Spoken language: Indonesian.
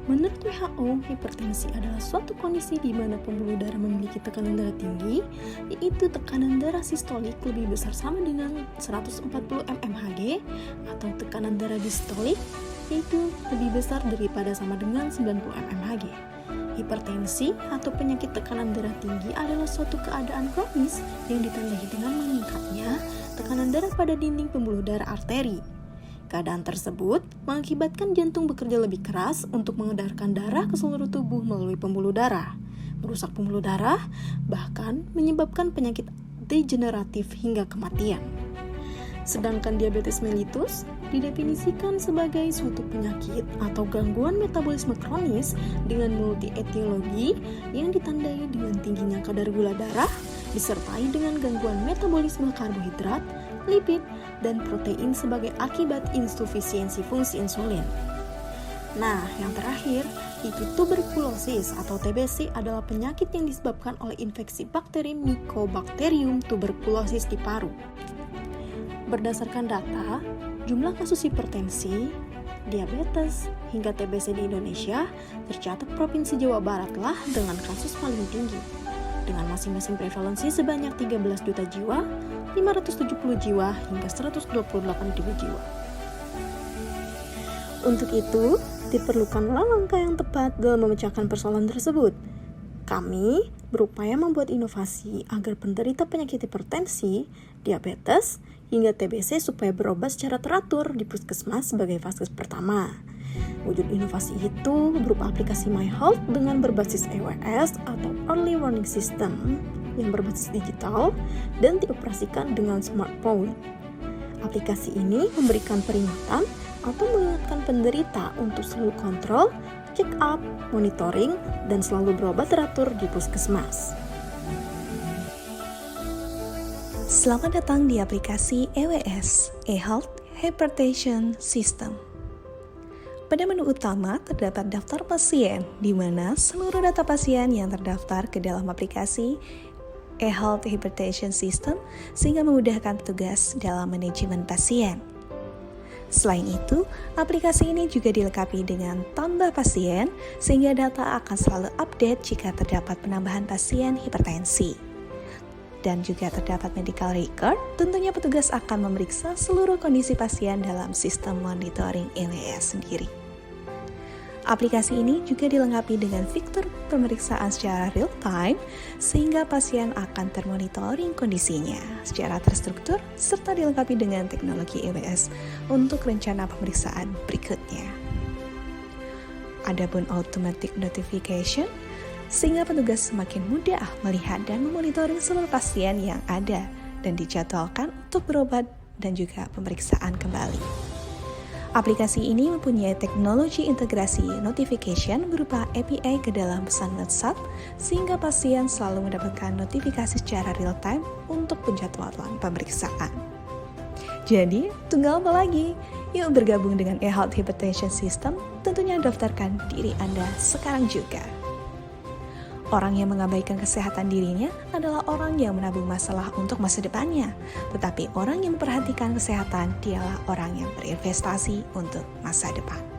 Menurut WHO, hipertensi adalah suatu kondisi di mana pembuluh darah memiliki tekanan darah tinggi, yaitu tekanan darah sistolik lebih besar sama dengan 140 mmHg, atau tekanan darah distolik, yaitu lebih besar daripada sama dengan 90 mmHg. Hipertensi atau penyakit tekanan darah tinggi adalah suatu keadaan kronis yang ditandai dengan meningkatnya tekanan darah pada dinding pembuluh darah arteri. Keadaan tersebut mengakibatkan jantung bekerja lebih keras untuk mengedarkan darah ke seluruh tubuh melalui pembuluh darah, merusak pembuluh darah, bahkan menyebabkan penyakit degeneratif hingga kematian. Sedangkan diabetes mellitus didefinisikan sebagai suatu penyakit atau gangguan metabolisme kronis dengan multi-etiologi yang ditandai dengan tingginya kadar gula darah, disertai dengan gangguan metabolisme karbohidrat, lipid, dan protein sebagai akibat insufisiensi fungsi insulin. Nah, yang terakhir, yaitu tuberkulosis atau TBC adalah penyakit yang disebabkan oleh infeksi bakteri Mycobacterium tuberculosis di paru. Berdasarkan data, jumlah kasus hipertensi, diabetes, hingga TBC di Indonesia tercatat Provinsi Jawa Baratlah dengan kasus paling tinggi, dengan masing-masing prevalensi sebanyak 13 juta jiwa, 570 jiwa, hingga 128.000 jiwa. Untuk itu, diperlukanlah langkah yang tepat dalam memecahkan persoalan tersebut. Kami berupaya membuat inovasi agar penderita penyakit hipertensi, diabetes, hingga TBC supaya berobat secara teratur di puskesmas sebagai fase pertama. Wujud inovasi itu berupa aplikasi MyHealth dengan berbasis EWS atau Early Warning System yang berbasis digital dan dioperasikan dengan smartphone. Aplikasi ini memberikan peringatan atau mengingatkan penderita untuk selalu kontrol, check up, monitoring, dan selalu berobat teratur di puskesmas. Selamat datang di aplikasi EWS, eHealth Hypertension System. Pada menu utama terdapat daftar pasien, di mana seluruh data pasien yang terdaftar ke dalam aplikasi eHealth Hypertension System sehingga memudahkan petugas dalam manajemen pasien. Selain itu, aplikasi ini juga dilengkapi dengan tambah pasien sehingga data akan selalu update jika terdapat penambahan pasien hipertensi. Dan juga terdapat medical record, tentunya petugas akan memeriksa seluruh kondisi pasien dalam sistem monitoring EWS sendiri. Aplikasi ini juga dilengkapi dengan fitur pemeriksaan secara real time sehingga pasien akan termonitoring kondisinya secara terstruktur serta dilengkapi dengan teknologi EWS untuk rencana pemeriksaan berikutnya. Adapun automatic notification sehingga petugas semakin mudah melihat dan memonitoring seluruh pasien yang ada dan dijadwalkan untuk berobat dan juga pemeriksaan kembali. Aplikasi ini mempunyai teknologi integrasi notification berupa API ke dalam pesan WhatsApp sehingga pasien selalu mendapatkan notifikasi secara real time untuk penjadwalan pemeriksaan. Jadi, tunggu apa lagi? Yuk bergabung dengan eHealth Hypertension System, tentunya daftarkan diri Anda sekarang juga. Orang yang mengabaikan kesehatan dirinya adalah orang yang menabung masalah untuk masa depannya. Tetapi orang yang memperhatikan kesehatan dialah orang yang berinvestasi untuk masa depan.